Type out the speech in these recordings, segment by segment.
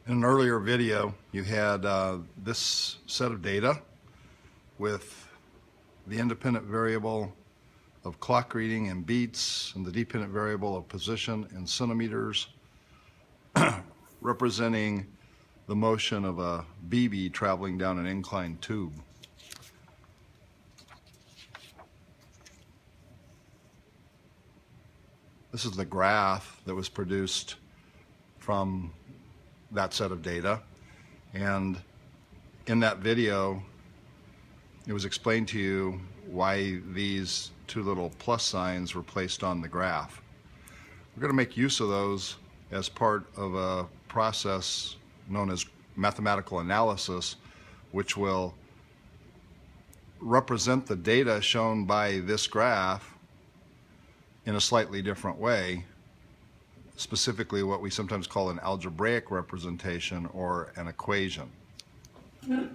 In an earlier video, you had this set of data with the independent variable of clock reading in beats and the dependent variable of position in centimeters, representing the motion of a BB traveling down an inclined tube. This is the graph that was produced from that set of data, and in that video it was explained to you why these two little plus signs were placed on the graph. We're going to make use of those as part of a process known as mathematical analysis, which will represent the data shown by this graph in a slightly different way, specifically what we sometimes call an algebraic representation or an equation. So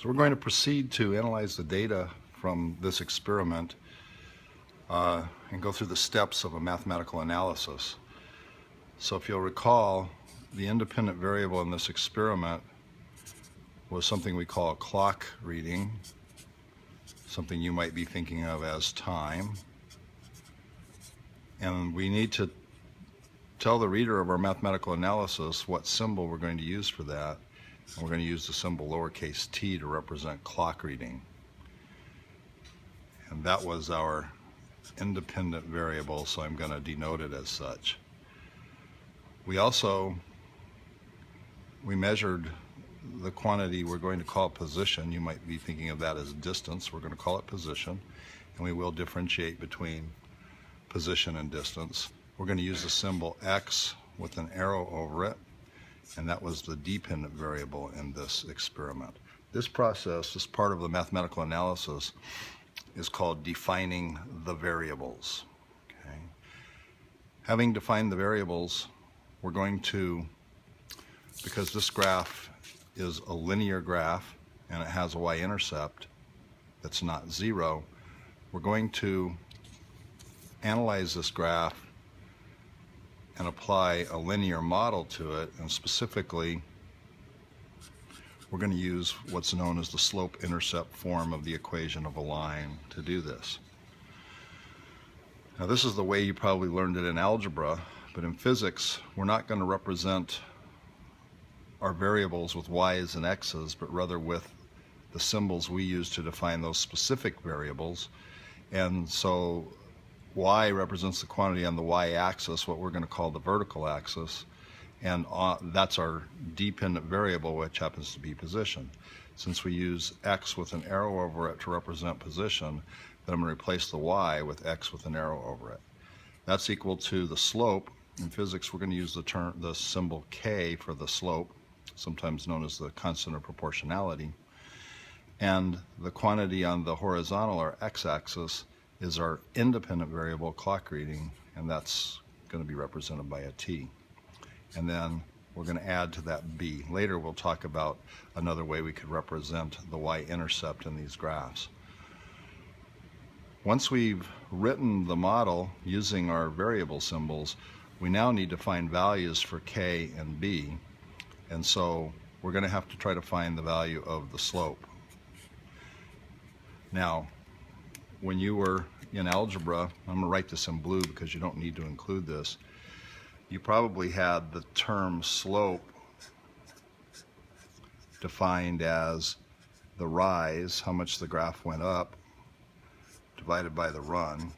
we're going to proceed to analyze the data from this experiment and go through the steps of a mathematical analysis. So if you'll recall, the independent variable in this experiment was something we call a clock reading, something you might be thinking of as time. And we need to tell the reader of our mathematical analysis what symbol we're going to use for that. And we're going to use the symbol lowercase t to represent clock reading. And that was our independent variable, so I'm going to denote it as such. We measured the quantity we're going to call position. You might be thinking of that as distance. We're going to call it position, and we will differentiate between position and distance. We're going to use the symbol x with an arrow over it, and that was the dependent variable in this experiment. This process, this part of the mathematical analysis, is called defining the variables. Okay. Having defined the variables, we're going to, because this graph is a linear graph and it has a y-intercept that's not zero, we're going to analyze this graph and apply a linear model to it, and specifically we're going to use what's known as the slope-intercept form of the equation of a line to do this. Now this is the way you probably learned it in algebra, but in physics we're not going to represent our variables with y's and x's, but rather with the symbols we use to define those specific variables. And so y represents the quantity on the y-axis, what we're going to call the vertical axis, and that's our dependent variable, which happens to be position. Since we use x with an arrow over it to represent position, then I'm going to replace the y with x with an arrow over it. That's equal to the slope. In physics, we're going to use the symbol k for the slope, sometimes known as the constant of proportionality. And the quantity on the horizontal or x-axis is our independent variable clock reading, and that's going to be represented by a t. And then we're going to add to that b. Later we'll talk about another way we could represent the y-intercept in these graphs. Once we've written the model using our variable symbols, we now need to find values for k and b, and so we're going to have to try to find the value of the slope. Now, when you were in algebra, I'm going to write this in blue because you don't need to include this, you probably had the term slope defined as the rise, how much the graph went up, divided by the run.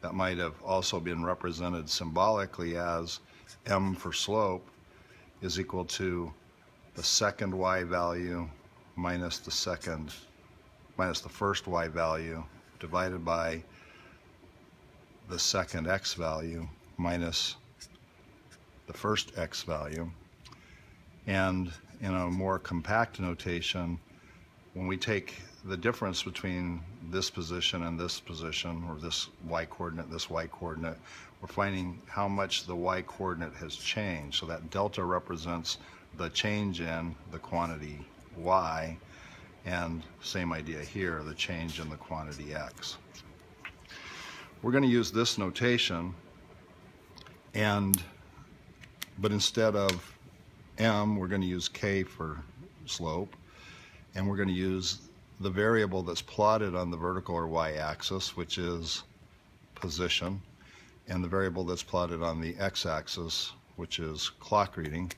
That might have also been represented symbolically as m for slope is equal to the second y value minus the first y value divided by the second x value minus the first x value. And in a more compact notation, when we take the difference between this position and this position, or this y-coordinate, we're finding how much the y-coordinate has changed. So that delta represents the change in the quantity y, and same idea here, the change in the quantity x. We're going to use this notation, and but instead of m, we're going to use k for slope, and we're going to use the variable that's plotted on the vertical or y-axis, which is position, and the variable that's plotted on the x-axis, which is clock reading.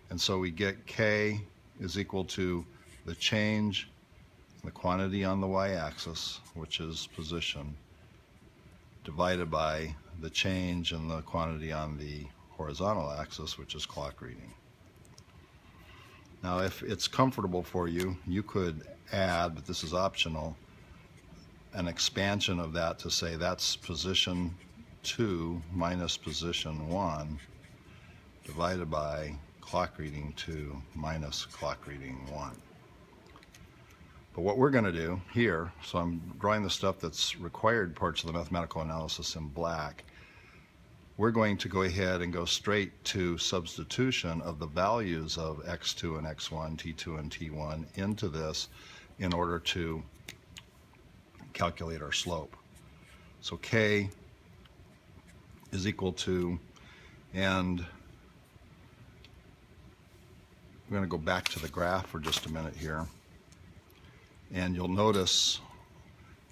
And so we get k is equal to the change in the quantity on the y-axis, which is position, divided by the change in the quantity on the horizontal axis, which is clock reading. Now, if it's comfortable for you, you could add, but this is optional, an expansion of that to say that's position 2 minus position 1 divided by clock reading 2 minus clock reading 1. But what we're going to do here, so I'm drawing the stuff that's required parts of the mathematical analysis in black, we're going to go ahead and go straight to substitution of the values of x2 and x1, t2 and t1 into this in order to calculate our slope. So k is equal to, and we're going to go back to the graph for just a minute here, and you'll notice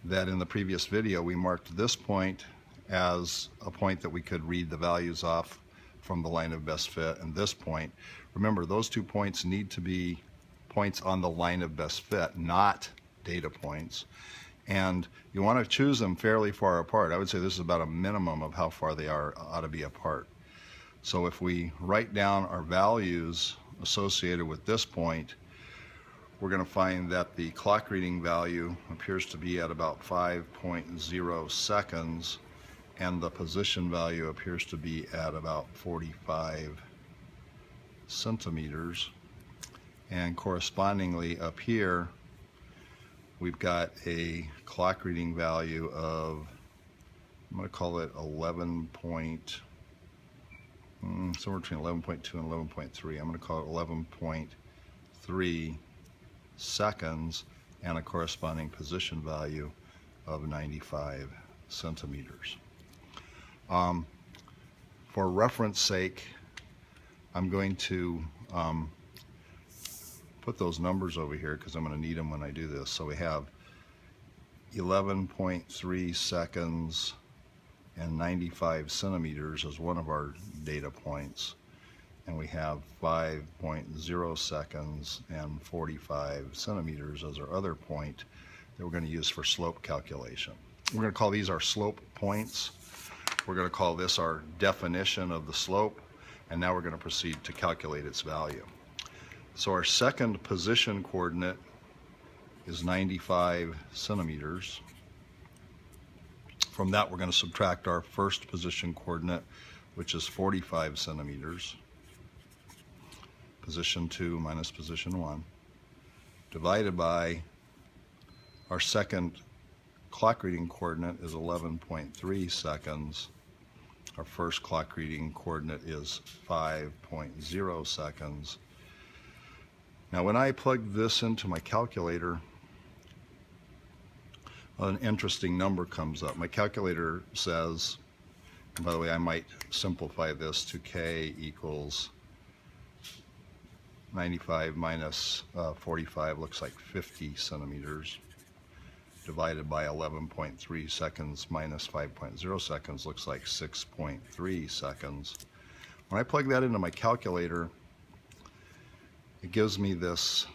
that in the previous video we marked this point as a point that we could read the values off from the line of best fit, and this point, remember, those 2 points need to be points on the line of best fit, not data points, and you want to choose them fairly far apart. I would say this is about a minimum of how far they ought to be apart. So if we write down our values associated with this point, we're going to find that the clock reading value appears to be at about 5.0 seconds, and the position value appears to be at about 45 centimeters. And correspondingly up here, we've got a clock reading value of, I'm going to call it 11 point, somewhere between 11.2 and 11.3. I'm going to call it 11.3 seconds, and a corresponding position value of 95 centimeters. For reference sake, I'm going to put those numbers over here because I'm going to need them when I do this. So we have 11.3 seconds and 95 centimeters as one of our data points, and we have 5.0 seconds and 45 centimeters as our other point that we're going to use for slope calculation. We're going to call these our slope points. We're going to call this our definition of the slope, and now we're going to proceed to calculate its value. So our second position coordinate is 95 centimeters. From that, we're going to subtract our first position coordinate, which is 45 centimeters, position 2 minus position 1, divided by our second clock reading coordinate is 11.3 seconds. Our first clock reading coordinate is 5.0 seconds. Now when I plug this into my calculator, an interesting number comes up. My calculator says, and by the way, I might simplify this to k equals 95 minus 45 looks like 50 centimeters, divided by 11.3 seconds minus 5.0 seconds looks like 6.3 seconds. When I plug that into my calculator, it gives me this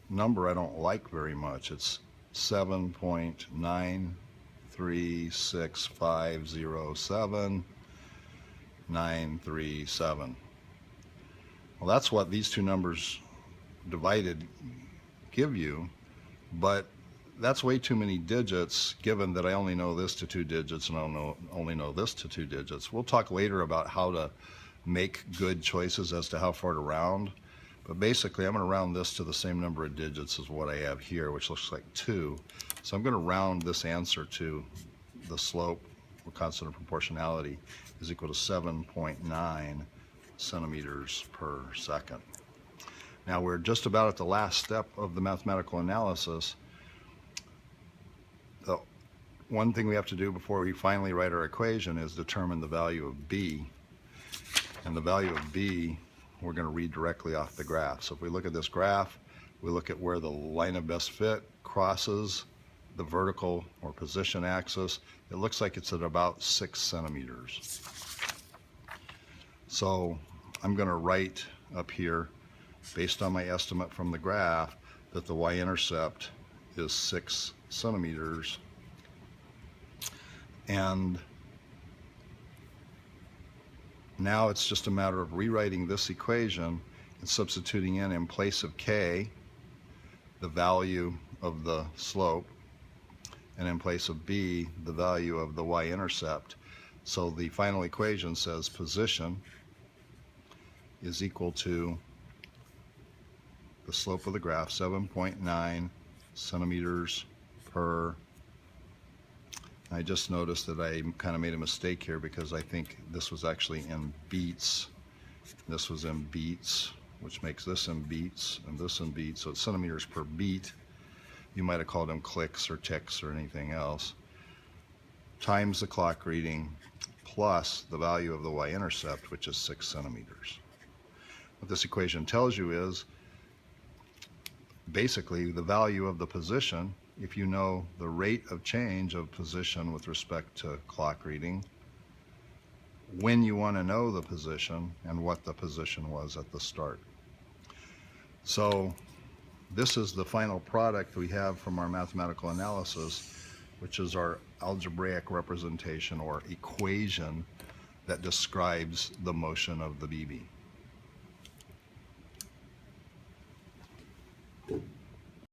number I don't like very much. It's 7.936507,937. Well, that's what these two numbers divided give you, but that's way too many digits given that I only know this to 2 digits and I only know this to 2 digits. We'll talk later about how to make good choices as to how far to round, but basically I'm going to round this to the same number of digits as what I have here, which looks like 2. So I'm going to round this answer to the slope, or constant of proportionality, is equal to 7.9 centimeters per second. Now we're just about at the last step of the mathematical analysis. The one thing we have to do before we finally write our equation is determine the value of b. And the value of B, we're going to read directly off the graph. So if we look at this graph, we look at where the line of best fit crosses the vertical or position axis. It looks like it's at about 6 centimeters. So I'm going to write up here, based on my estimate from the graph, that the y-intercept is 6 centimeters. And now it's just a matter of rewriting this equation and substituting in place of k, the value of the slope, and in place of b, the value of the y-intercept. So the final equation says position is equal to the slope of the graph, 7.9 centimeters per. I just noticed that I kind of made a mistake here because I think this was actually in beats. This was in beats, which makes this in beats and this in beats, so it's centimeters per beat. You might have called them clicks or ticks or anything else. Times the clock reading plus the value of the y-intercept, which is 6 centimeters. What this equation tells you is basically the value of the position. If you know the rate of change of position with respect to clock reading, when you want to know the position and what the position was at the start. So this is the final product we have from our mathematical analysis, which is our algebraic representation or equation that describes the motion of the BB.